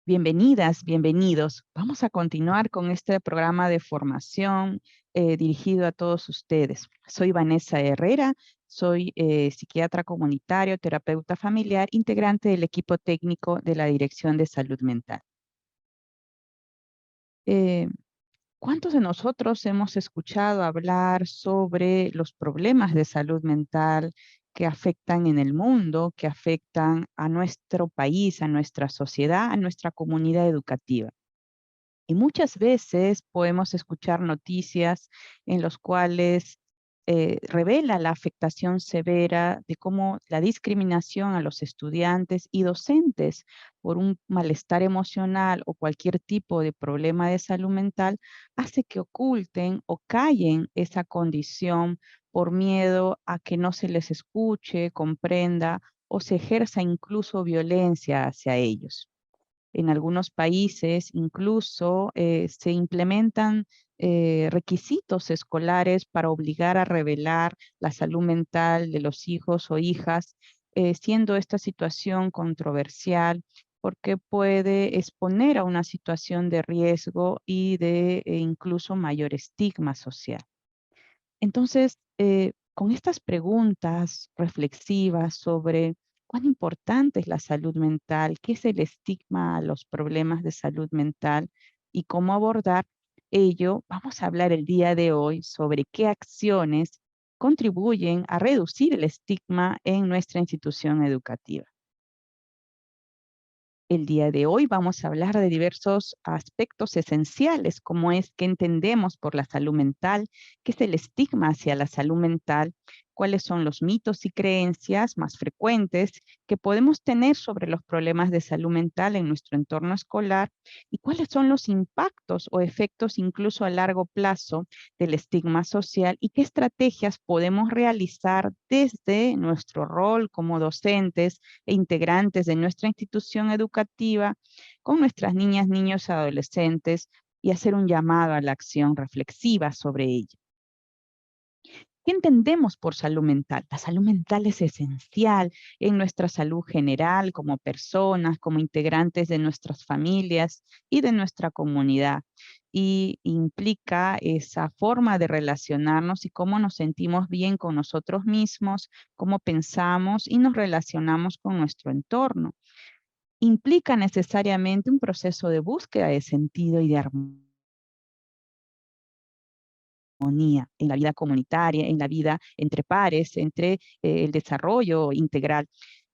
Bienvenidas, bienvenidos. Vamos a continuar con este programa de formación dirigido a todos ustedes. Soy Vanessa Herrera, soy psiquiatra comunitario, terapeuta familiar, integrante del equipo técnico de la Dirección de Salud Mental. Eh, ¿Cuántos de nosotros hemos escuchado hablar sobre los problemas de salud mental que afectan en el mundo, que afectan a nuestro país, a nuestra sociedad, a nuestra comunidad educativa? Y muchas veces podemos escuchar noticias en las cuales revela la afectación severa de cómo la discriminación a los estudiantes y docentes por un malestar emocional o cualquier tipo de problema de salud mental hace que oculten o callen esa condición por miedo a que no se les escuche, comprenda o se ejerza incluso violencia hacia ellos. En algunos países incluso se implementan requisitos escolares para obligar a revelar la salud mental de los hijos o hijas, siendo esta situación controversial porque puede exponer a una situación de riesgo y de incluso mayor estigma social. Entonces, con estas preguntas reflexivas sobre cuán importante es la salud mental, qué es el estigma a los problemas de salud mental y cómo abordar ello, vamos a hablar el día de hoy sobre qué acciones contribuyen a reducir el estigma en nuestra institución educativa. El día de hoy vamos a hablar de diversos aspectos esenciales, como es qué entendemos por la salud mental, qué es el estigma hacia la salud mental, cuáles son los mitos y creencias más frecuentes que podemos tener sobre los problemas de salud mental en nuestro entorno escolar y cuáles son los impactos o efectos incluso a largo plazo del estigma social y qué estrategias podemos realizar desde nuestro rol como docentes e integrantes de nuestra institución educativa con nuestras niñas, niños y adolescentes y hacer un llamado a la acción reflexiva sobre ello. ¿Qué entendemos por salud mental? La salud mental es esencial en nuestra salud general como personas, como integrantes de nuestras familias y de nuestra comunidad. Y implica esa forma de relacionarnos y cómo nos sentimos bien con nosotros mismos, cómo pensamos y nos relacionamos con nuestro entorno. Implica necesariamente un proceso de búsqueda de sentido y de armonía en la vida comunitaria, en la vida entre pares, entre el desarrollo integral.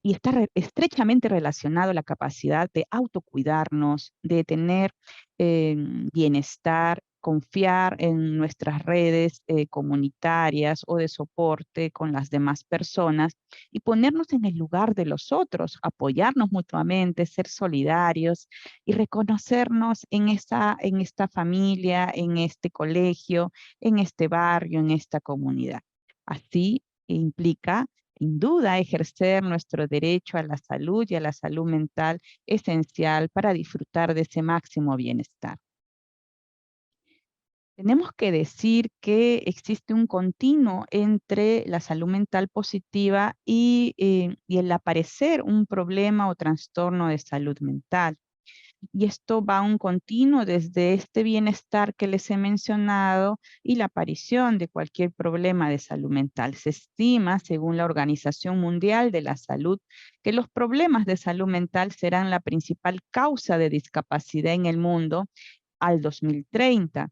Y está estrechamente relacionado a la capacidad de autocuidarnos, de tener bienestar, confiar en nuestras redes comunitarias o de soporte con las demás personas y ponernos en el lugar de los otros, apoyarnos mutuamente, ser solidarios y reconocernos en esta familia, en este colegio, en este barrio, en esta comunidad. Así implica, sin duda, ejercer nuestro derecho a la salud y a la salud mental esencial para disfrutar de ese máximo bienestar. Tenemos que decir que existe un continuo entre la salud mental positiva y el aparecer un problema o trastorno de salud mental. Y esto va a un continuo desde este bienestar que les he mencionado y la aparición de cualquier problema de salud mental. Se estima, según la Organización Mundial de la Salud, que los problemas de salud mental serán la principal causa de discapacidad en el mundo al 2030.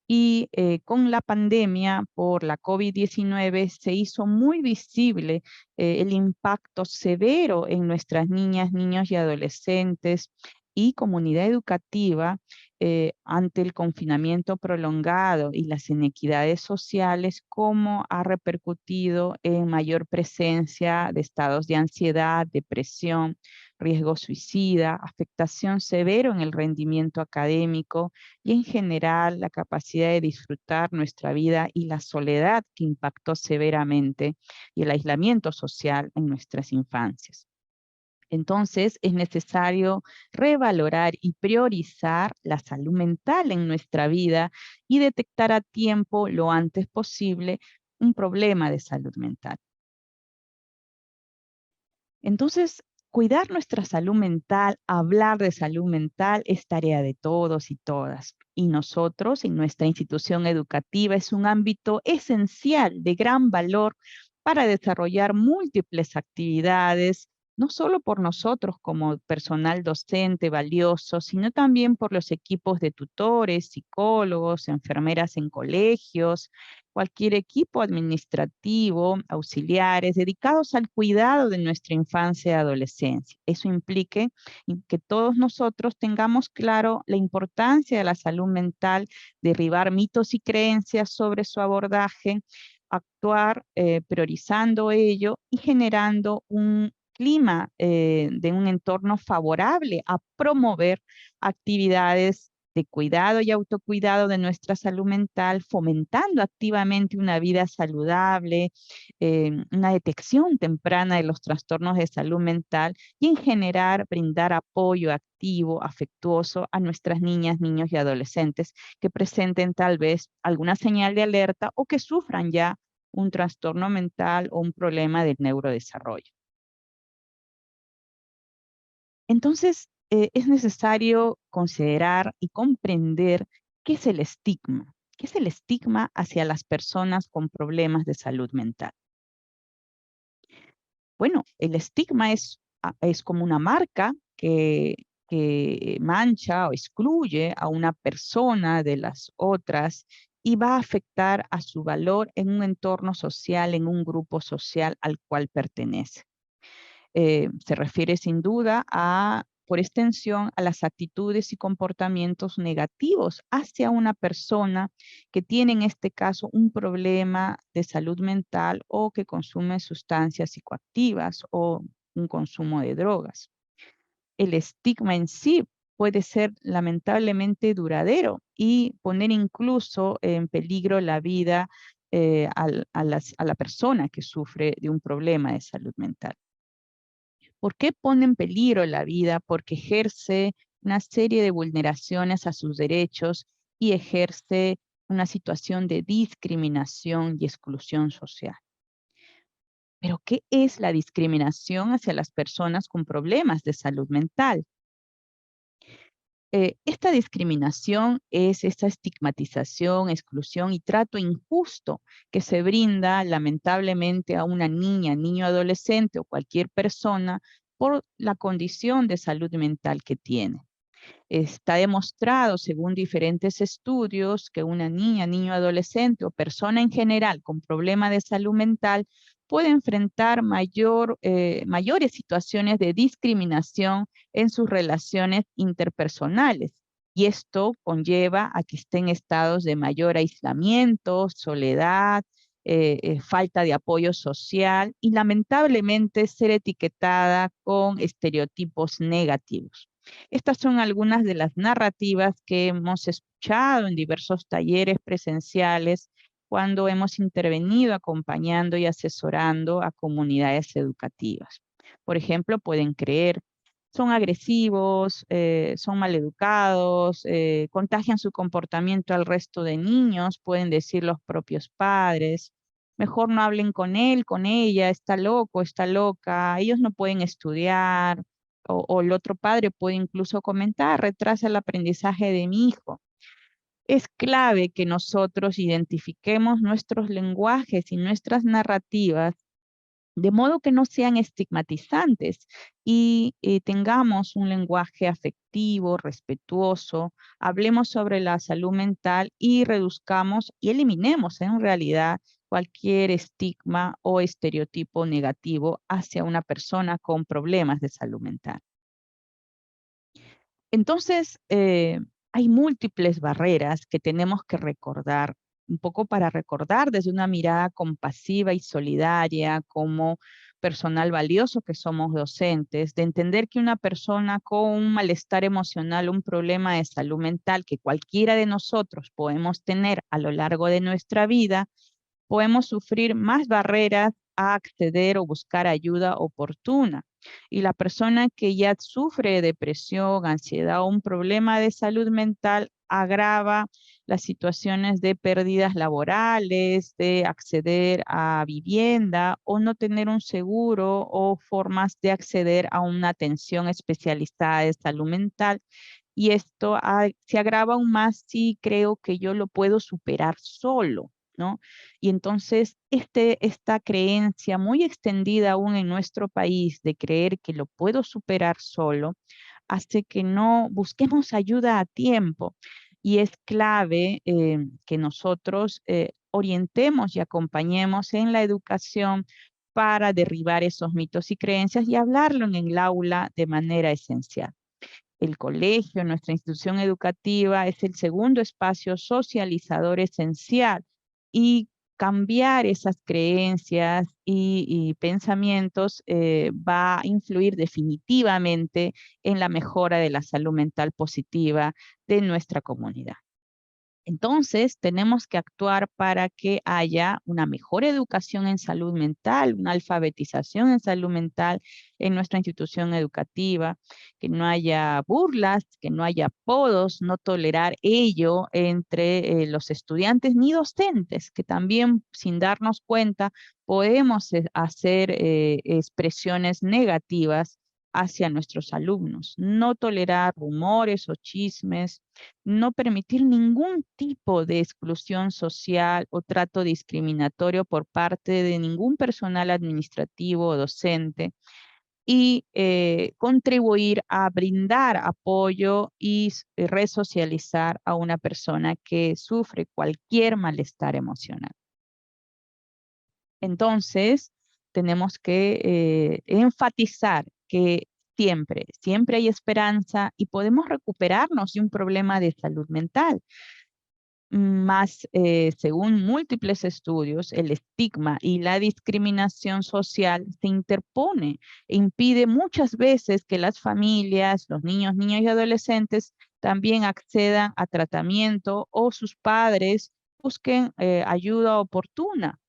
Y con la pandemia por la COVID-19 se hizo muy visible el impacto severo en nuestras niñas, niños y adolescentes y comunidad educativa ante el confinamiento prolongado y las inequidades sociales, cómo ha repercutido en mayor presencia de estados de ansiedad, depresión, riesgo suicida, afectación severo en el rendimiento académico, y en general la capacidad de disfrutar nuestra vida y la soledad que impactó severamente y el aislamiento social en nuestras infancias. Entonces, es necesario revalorar y priorizar la salud mental en nuestra vida y detectar a tiempo, lo antes posible, un problema de salud mental. Entonces, Cuidar nuestra salud mental, hablar de salud mental es tarea de todos y todas. Y nosotros, en nuestra institución educativa, es un ámbito esencial de gran valor para desarrollar múltiples actividades, no solo por nosotros como personal docente valioso, sino también por los equipos de tutores, psicólogos, enfermeras en colegios, cualquier equipo administrativo, auxiliares, dedicados al cuidado de nuestra infancia y adolescencia. Eso implica que todos nosotros tengamos claro la importancia de la salud mental, derribar mitos y creencias sobre su abordaje, actuar priorizando ello y generando un clima de un entorno favorable a promover actividades de cuidado y autocuidado de nuestra salud mental, fomentando activamente una vida saludable, una detección temprana de los trastornos de salud mental y en general brindar apoyo activo, afectuoso a nuestras niñas, niños y adolescentes que presenten tal vez alguna señal de alerta o que sufran ya un trastorno mental o un problema del neurodesarrollo. Entonces, es necesario considerar y comprender qué es el estigma. ¿Qué es el estigma hacia las personas con problemas de salud mental? Bueno, el estigma es como una marca que mancha o excluye a una persona de las otras y va a afectar a su valor en un entorno social, en un grupo social al cual pertenece. Se refiere sin duda por extensión, a las actitudes y comportamientos negativos hacia una persona que tiene en este caso un problema de salud mental o que consume sustancias psicoactivas o un consumo de drogas. El estigma en sí puede ser lamentablemente duradero y poner incluso en peligro la vida a la persona que sufre de un problema de salud mental. ¿Por qué pone en peligro la vida? Porque ejerce una serie de vulneraciones a sus derechos y ejerce una situación de discriminación y exclusión social. Pero, ¿qué es la discriminación hacia las personas con problemas de salud mental? Esta discriminación es esta estigmatización, exclusión y trato injusto que se brinda lamentablemente a una niña, niño, adolescente o cualquier persona por la condición de salud mental que tiene. Está demostrado, según diferentes estudios, que una niña, niño, adolescente o persona en general con problema de salud mental puede enfrentar mayores situaciones de discriminación en sus relaciones interpersonales. Y esto conlleva a que esté en estados de mayor aislamiento, soledad, falta de apoyo social y lamentablemente ser etiquetada con estereotipos negativos. Estas son algunas de las narrativas que hemos escuchado en diversos talleres presenciales cuando hemos intervenido acompañando y asesorando a comunidades educativas. Por ejemplo, pueden creer, son agresivos, son maleducados, contagian su comportamiento al resto de niños, pueden decir los propios padres. Mejor no hablen con él, con ella, está loco, está loca, ellos no pueden estudiar, o el otro padre puede incluso comentar, retrasa el aprendizaje de mi hijo. Es clave que nosotros identifiquemos nuestros lenguajes y nuestras narrativas de modo que no sean estigmatizantes y tengamos un lenguaje afectivo, respetuoso, hablemos sobre la salud mental y reduzcamos y eliminemos en realidad cualquier estigma o estereotipo negativo hacia una persona con problemas de salud mental. Entonces, hay múltiples barreras que tenemos que recordar, un poco para recordar desde una mirada compasiva y solidaria como personal valioso que somos docentes, de entender que una persona con un malestar emocional, un problema de salud mental que cualquiera de nosotros podemos tener a lo largo de nuestra vida, podemos sufrir más barreras a acceder o buscar ayuda oportuna. Y la persona que ya sufre depresión, ansiedad o un problema de salud mental agrava las situaciones de pérdidas laborales, de acceder a vivienda o no tener un seguro o formas de acceder a una atención especializada de salud mental. Y esto se agrava aún más si creo que yo lo puedo superar solo, ¿no? Y entonces esta creencia muy extendida aún en nuestro país de creer que lo puedo superar solo, hace que no busquemos ayuda a tiempo. Y es clave que nosotros orientemos y acompañemos en la educación para derribar esos mitos y creencias y hablarlo en el aula de manera esencial. El colegio, nuestra institución educativa, es el segundo espacio socializador esencial y cambiar esas creencias y pensamientos va a influir definitivamente en la mejora de la salud mental positiva de nuestra comunidad. Entonces, tenemos que actuar para que haya una mejor educación en salud mental, una alfabetización en salud mental en nuestra institución educativa, que no haya burlas, que no haya apodos, no tolerar ello entre los estudiantes ni docentes, que también sin darnos cuenta podemos hacer expresiones negativas hacia nuestros alumnos, no tolerar rumores o chismes, no permitir ningún tipo de exclusión social o trato discriminatorio por parte de ningún personal administrativo o docente y contribuir a brindar apoyo y resocializar a una persona que sufre cualquier malestar emocional. Entonces, tenemos que enfatizar que siempre hay esperanza y podemos recuperarnos de un problema de salud mental. Más, según múltiples estudios, el estigma y la discriminación social se interpone e impide muchas veces que las familias, los niños, niñas y adolescentes también accedan a tratamiento o sus padres busquen ayuda oportuna.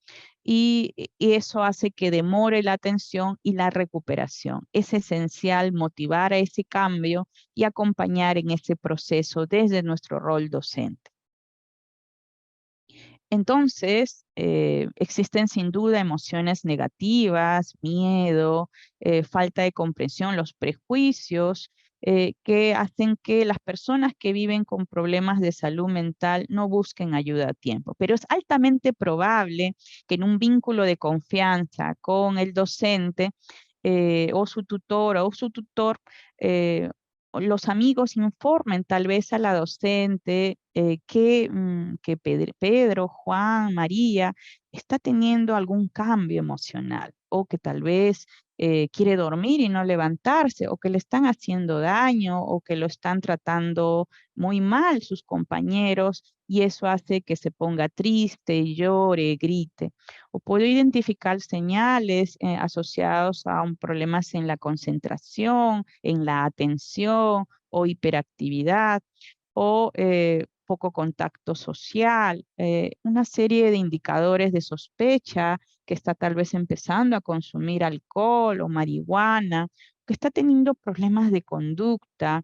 Y eso hace que demore la atención y la recuperación. Es esencial motivar a ese cambio y acompañar en ese proceso desde nuestro rol docente. Entonces, existen sin duda emociones negativas, miedo, falta de comprensión, los prejuicios que hacen que las personas que viven con problemas de salud mental no busquen ayuda a tiempo. Pero es altamente probable que en un vínculo de confianza con el docente o su tutora o su tutor, los amigos informen tal vez a la docente que Pedro, Juan, María está teniendo algún cambio emocional o que tal vez quiere dormir y no levantarse o que le están haciendo daño o que lo están tratando muy mal sus compañeros y eso hace que se ponga triste, llore, grite. O puedo identificar señales asociados a problemas en la concentración, en la atención o hiperactividad o poco contacto social, una serie de indicadores de sospecha que está tal vez empezando a consumir alcohol o marihuana, que está teniendo problemas de conducta,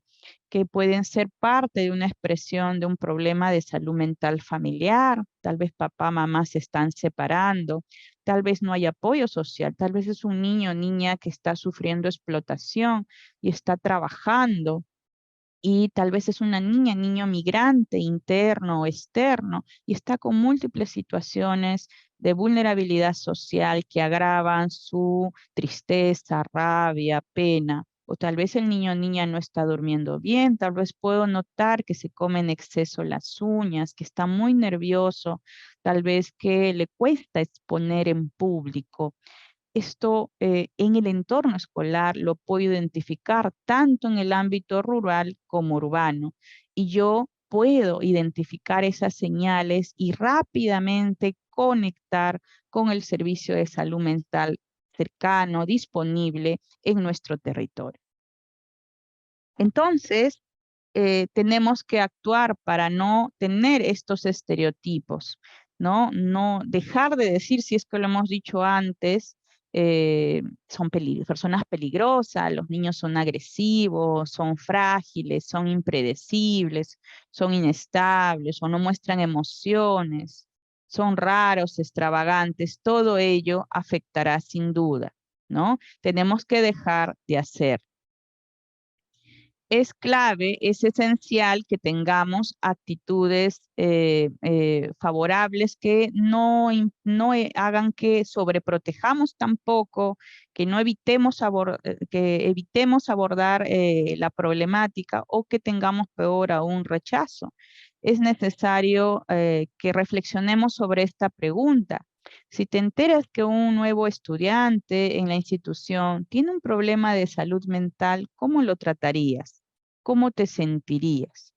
que pueden ser parte de una expresión de un problema de salud mental familiar, tal vez papá, mamá se están separando, tal vez no hay apoyo social, tal vez es un niño o niña que está sufriendo explotación y está trabajando y tal vez es una niña, niño migrante, interno o externo, y está con múltiples situaciones de vulnerabilidad social que agravan su tristeza, rabia, pena. O tal vez el niño o niña no está durmiendo bien, tal vez puedo notar que se come en exceso las uñas, que está muy nervioso, tal vez que le cuesta exponer en público. Esto en el entorno escolar lo puedo identificar tanto en el ámbito rural como urbano. Y yo puedo identificar esas señales y rápidamente conectar con el servicio de salud mental cercano, disponible en nuestro territorio. Entonces, tenemos que actuar para no tener estos estereotipos, ¿no? No dejar de decir, si es que lo hemos dicho antes, son personas peligrosas, los niños son agresivos, son frágiles, son impredecibles, son inestables o no muestran emociones, son raros, extravagantes, todo ello afectará sin duda, ¿no? Tenemos que dejar de hacer. Es clave, es esencial que tengamos actitudes favorables que no hagan que sobreprotejamos tampoco, que no evitemos, que evitemos abordar la problemática o que tengamos peor aún rechazo. Es necesario que reflexionemos sobre esta pregunta. Si te enteras que un nuevo estudiante en la institución tiene un problema de salud mental, ¿cómo lo tratarías? ¿Cómo te sentirías?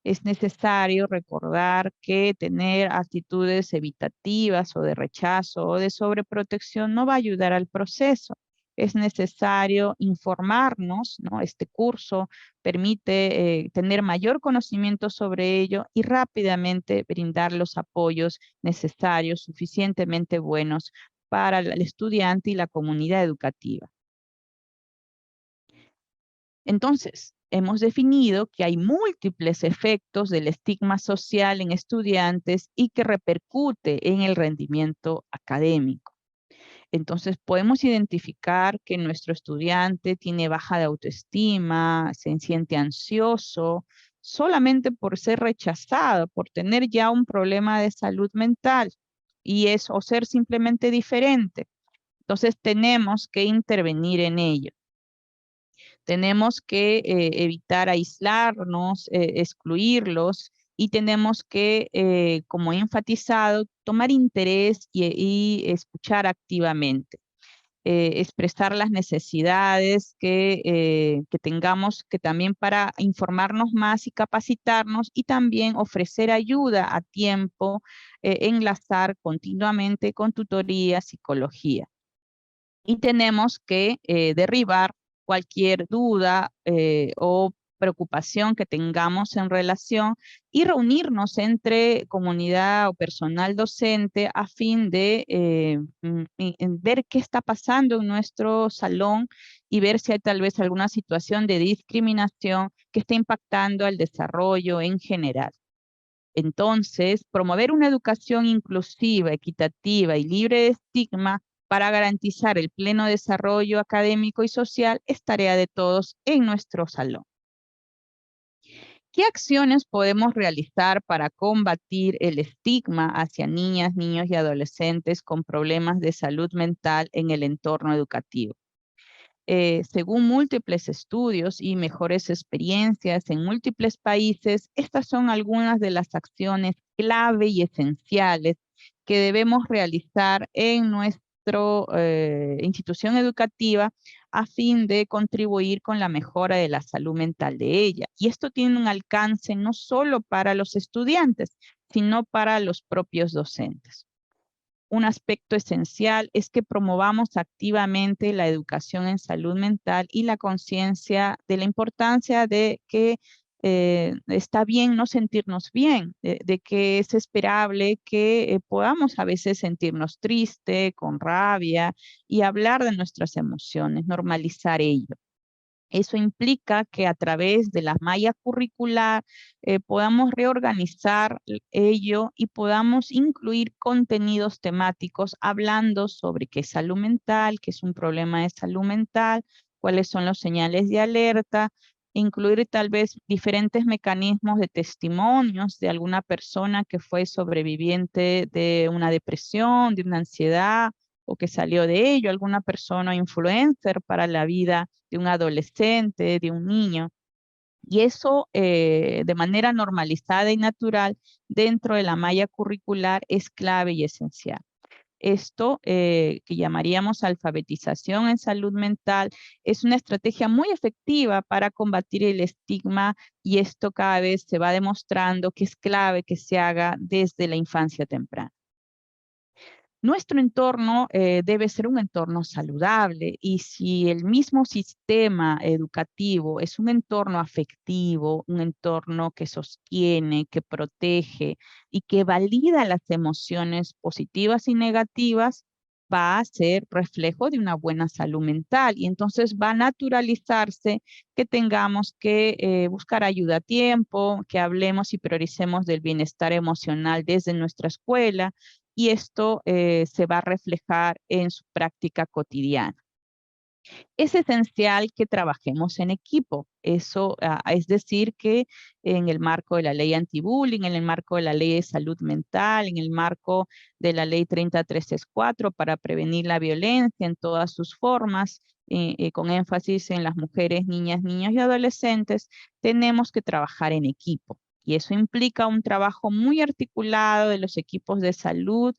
Es necesario recordar que tener actitudes evitativas o de rechazo o de sobreprotección no va a ayudar al proceso. Es necesario informarnos, ¿no? Este curso permite tener mayor conocimiento sobre ello y rápidamente brindar los apoyos necesarios, suficientemente buenos para el estudiante y la comunidad educativa. Entonces, hemos definido que hay múltiples efectos del estigma social en estudiantes y que repercute en el rendimiento académico. Entonces, podemos identificar que nuestro estudiante tiene baja de autoestima, se siente ansioso, solamente por ser rechazado, por tener ya un problema de salud mental o ser simplemente diferente. Entonces, tenemos que intervenir en ello. Tenemos que evitar aislarnos, excluirlos y tenemos que, como he enfatizado, tomar interés y escuchar activamente. Expresar las necesidades que tengamos, que también para informarnos más y capacitarnos y también ofrecer ayuda a tiempo, enlazar continuamente con tutoría, psicología. Y tenemos que derribar cualquier duda o preocupación que tengamos en relación y reunirnos entre comunidad o personal docente a fin de ver qué está pasando en nuestro salón y ver si hay tal vez alguna situación de discriminación que esté impactando al desarrollo en general. Entonces, promover una educación inclusiva, equitativa y libre de estigma para garantizar el pleno desarrollo académico y social es tarea de todos en nuestro salón. ¿Qué acciones podemos realizar para combatir el estigma hacia niñas, niños y adolescentes con problemas de salud mental en el entorno educativo? Según múltiples estudios y mejores experiencias en múltiples países, estas son algunas de las acciones clave y esenciales que debemos realizar en nuestra institución educativa a fin de contribuir con la mejora de la salud mental de ella. Y esto tiene un alcance no solo para los estudiantes, sino para los propios docentes. Un aspecto esencial es que promovamos activamente la educación en salud mental y la conciencia de la importancia de que está bien no sentirnos bien, de que es esperable que podamos a veces sentirnos triste, con rabia y hablar de nuestras emociones, normalizar ello. Eso implica que a través de la malla curricular podamos reorganizar ello y podamos incluir contenidos temáticos hablando sobre qué es salud mental, qué es un problema de salud mental, cuáles son los señales de alerta, incluir tal vez diferentes mecanismos de testimonios de alguna persona que fue sobreviviente de una depresión, de una ansiedad, o que salió de ello, alguna persona influencer para la vida de un adolescente, de un niño. Y eso de manera normalizada y natural dentro de la malla curricular es clave y esencial. Esto que llamaríamos alfabetización en salud mental es una estrategia muy efectiva para combatir el estigma y esto cada vez se va demostrando que es clave que se haga desde la infancia temprana. Nuestro entorno debe ser un entorno saludable y si el mismo sistema educativo es un entorno afectivo, un entorno que sostiene, que protege y que valida las emociones positivas y negativas, va a ser reflejo de una buena salud mental y entonces va a naturalizarse que tengamos que buscar ayuda a tiempo, que hablemos y prioricemos del bienestar emocional desde nuestra escuela y esto se va a reflejar en su práctica cotidiana. Es esencial que trabajemos en equipo. Eso es decir que en el marco de la ley anti-bullying, en el marco de la ley de salud mental, en el marco de la ley 30364 para prevenir la violencia en todas sus formas, con énfasis en las mujeres, niñas, niños y adolescentes, tenemos que trabajar en equipo. Y eso implica un trabajo muy articulado de los equipos de salud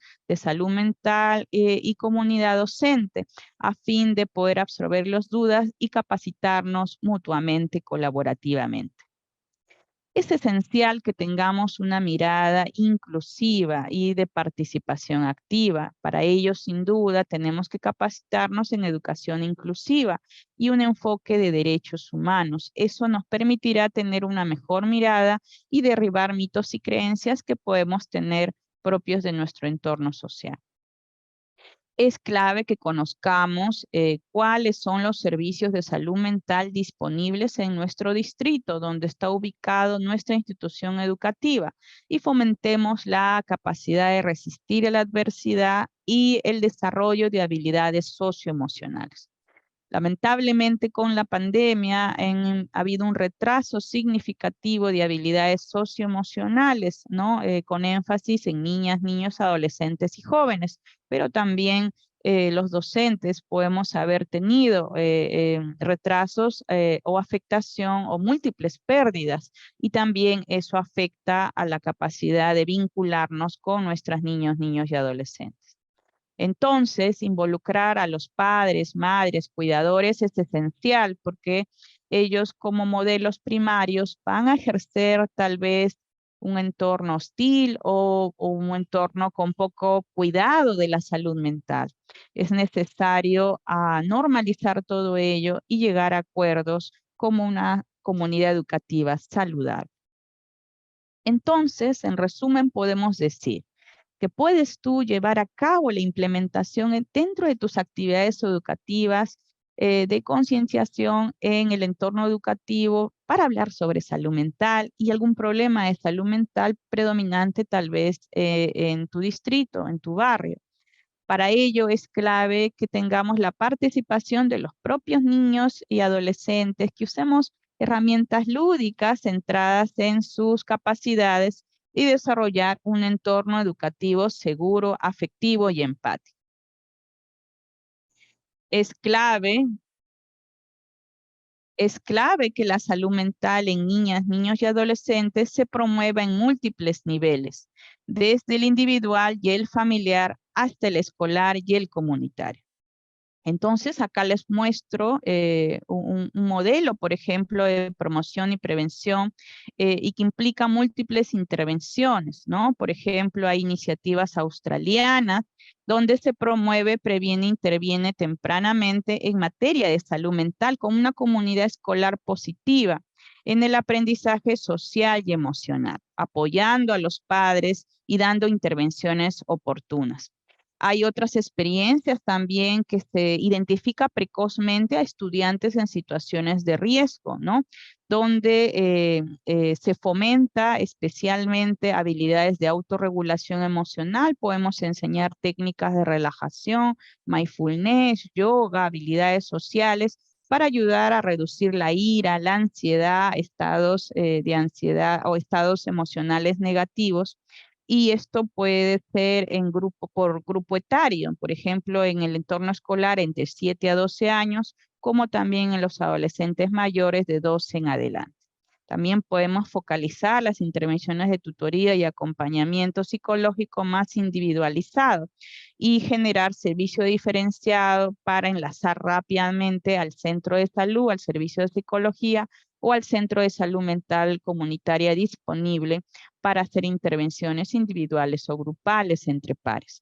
mental y comunidad docente a fin de poder absorber las dudas y capacitarnos mutuamente, colaborativamente. Es esencial que tengamos una mirada inclusiva y de participación activa. Para ello, sin duda, tenemos que capacitarnos en educación inclusiva y un enfoque de derechos humanos. Eso nos permitirá tener una mejor mirada y derribar mitos y creencias que podemos tener propios de nuestro entorno social. Es clave que conozcamos cuáles son los servicios de salud mental disponibles en nuestro distrito, donde está ubicado nuestra institución educativa, y fomentemos la capacidad de resistir a la adversidad y el desarrollo de habilidades socioemocionales. Lamentablemente, con la pandemia ha habido un retraso significativo de habilidades socioemocionales, ¿no? Con énfasis en niñas, niños, adolescentes y jóvenes, pero también los docentes podemos haber tenido retrasos o afectación o múltiples pérdidas y también eso afecta a la capacidad de vincularnos con nuestros niños, niños y adolescentes. Entonces, involucrar a los padres, madres, cuidadores es esencial porque ellos como modelos primarios van a ejercer tal vez un entorno hostil o un entorno con poco cuidado de la salud mental. Es necesario normalizar todo ello y llegar a acuerdos como una comunidad educativa saludable. Entonces, en resumen, podemos decir que puedes tú llevar a cabo la implementación dentro de tus actividades educativas de concienciación en el entorno educativo para hablar sobre salud mental y algún problema de salud mental predominante tal vez en tu distrito, en tu barrio. Para ello es clave que tengamos la participación de los propios niños y adolescentes, que usemos herramientas lúdicas centradas en sus capacidades y desarrollar un entorno educativo seguro, afectivo y empático. Es clave que la salud mental en niñas, niños y adolescentes se promueva en múltiples niveles, desde el individual y el familiar hasta el escolar y el comunitario. Entonces, acá les muestro un modelo, por ejemplo, de promoción y prevención y que implica múltiples intervenciones, ¿no? Por ejemplo, hay iniciativas australianas donde se promueve, previene, interviene tempranamente en materia de salud mental con una comunidad escolar positiva en el aprendizaje social y emocional, apoyando a los padres y dando intervenciones oportunas. Hay otras experiencias también que se identifica precozmente a estudiantes en situaciones de riesgo, ¿no? Donde se fomenta especialmente habilidades de autorregulación emocional. Podemos enseñar técnicas de relajación, mindfulness, yoga, habilidades sociales para ayudar a reducir la ira, la ansiedad, estados de ansiedad o estados emocionales negativos. Y esto puede ser en por grupo etario, por ejemplo, en el entorno escolar entre 7 a 12 años, como también en los adolescentes mayores de 12 en adelante. También podemos focalizar las intervenciones de tutoría y acompañamiento psicológico más individualizado y generar servicio diferenciado para enlazar rápidamente al centro de salud, al servicio de psicología o al centro de salud mental comunitaria disponible para hacer intervenciones individuales o grupales entre pares.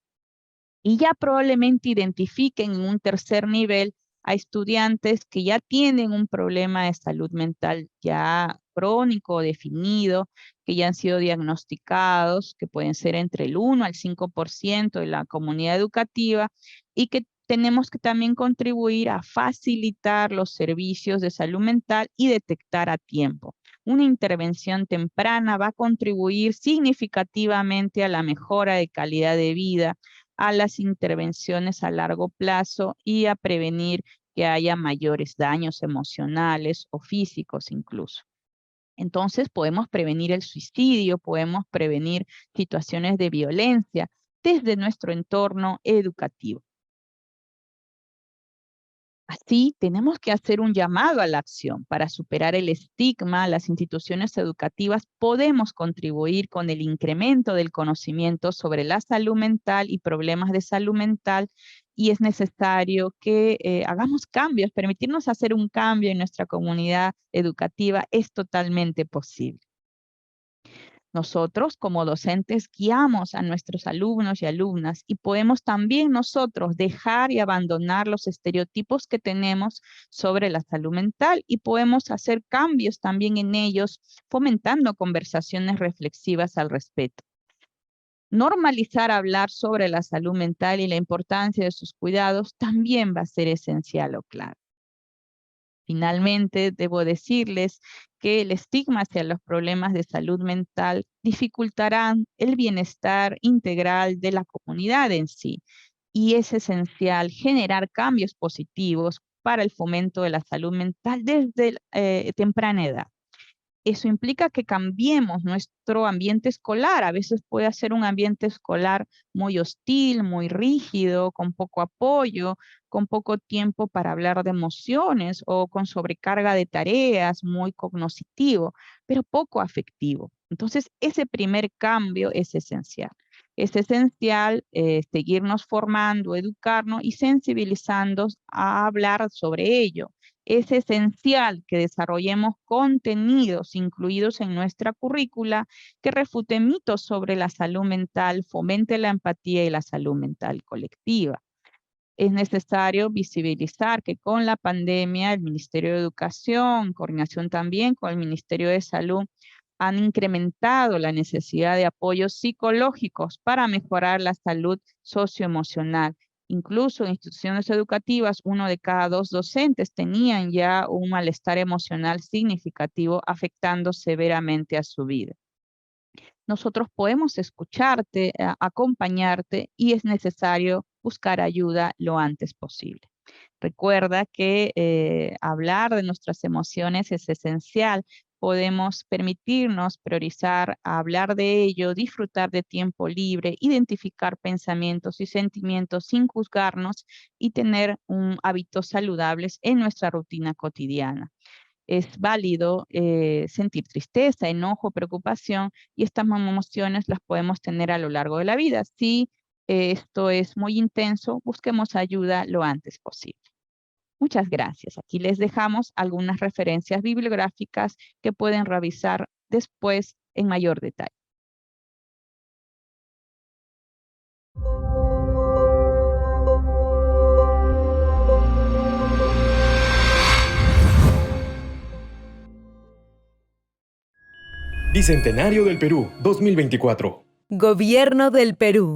Y ya probablemente identifiquen en un tercer nivel a estudiantes que ya tienen un problema de salud mental ya crónico o definido que ya han sido diagnosticados, que pueden ser entre el 1 al 5% de la comunidad educativa, y que tenemos que también contribuir a facilitar los servicios de salud mental y detectar a tiempo. Una intervención temprana va a contribuir significativamente a la mejora de calidad de vida, a las intervenciones a largo plazo y a prevenir que haya mayores daños emocionales o físicos incluso. Entonces podemos prevenir el suicidio, podemos prevenir situaciones de violencia desde nuestro entorno educativo. Así, tenemos que hacer un llamado a la acción para superar el estigma. Las instituciones educativas podemos contribuir con el incremento del conocimiento sobre la salud mental y problemas de salud mental, y es necesario que hagamos cambios. Permitirnos hacer un cambio en nuestra comunidad educativa es totalmente posible. Nosotros como docentes guiamos a nuestros alumnos y alumnas, y podemos también nosotros dejar y abandonar los estereotipos que tenemos sobre la salud mental, y podemos hacer cambios también en ellos, fomentando conversaciones reflexivas al respecto. Normalizar hablar sobre la salud mental y la importancia de sus cuidados también va a ser esencial o clave. Finalmente, debo decirles que el estigma hacia los problemas de salud mental dificultarán el bienestar integral de la comunidad en sí, y es esencial generar cambios positivos para el fomento de la salud mental desde temprana edad. Eso implica que cambiemos nuestro ambiente escolar. A veces puede ser un ambiente escolar muy hostil, muy rígido, con poco apoyo, con poco tiempo para hablar de emociones, o con sobrecarga de tareas, muy cognoscitivo, pero poco afectivo. Entonces, ese primer cambio es esencial. Es esencial seguirnos formando, educarnos y sensibilizando a hablar sobre ello. Es esencial que desarrollemos contenidos incluidos en nuestra currícula que refuten mitos sobre la salud mental, fomente la empatía y la salud mental colectiva. Es necesario visibilizar que con la pandemia el Ministerio de Educación, en coordinación también con el Ministerio de Salud, han incrementado la necesidad de apoyos psicológicos para mejorar la salud socioemocional. Incluso en instituciones educativas, 1 de cada 2 docentes tenían ya un malestar emocional significativo, afectando severamente a su vida. Nosotros podemos escucharte, acompañarte, y es necesario buscar ayuda lo antes posible. Recuerda que hablar de nuestras emociones es esencial. Podemos permitirnos priorizar, hablar de ello, disfrutar de tiempo libre, identificar pensamientos y sentimientos sin juzgarnos, y tener hábitos saludables en nuestra rutina cotidiana. Es válido sentir tristeza, enojo, preocupación, y estas emociones las podemos tener a lo largo de la vida. Si esto es muy intenso, busquemos ayuda lo antes posible. Muchas gracias. Aquí les dejamos algunas referencias bibliográficas que pueden revisar después en mayor detalle. Bicentenario del Perú, 2024. Gobierno del Perú.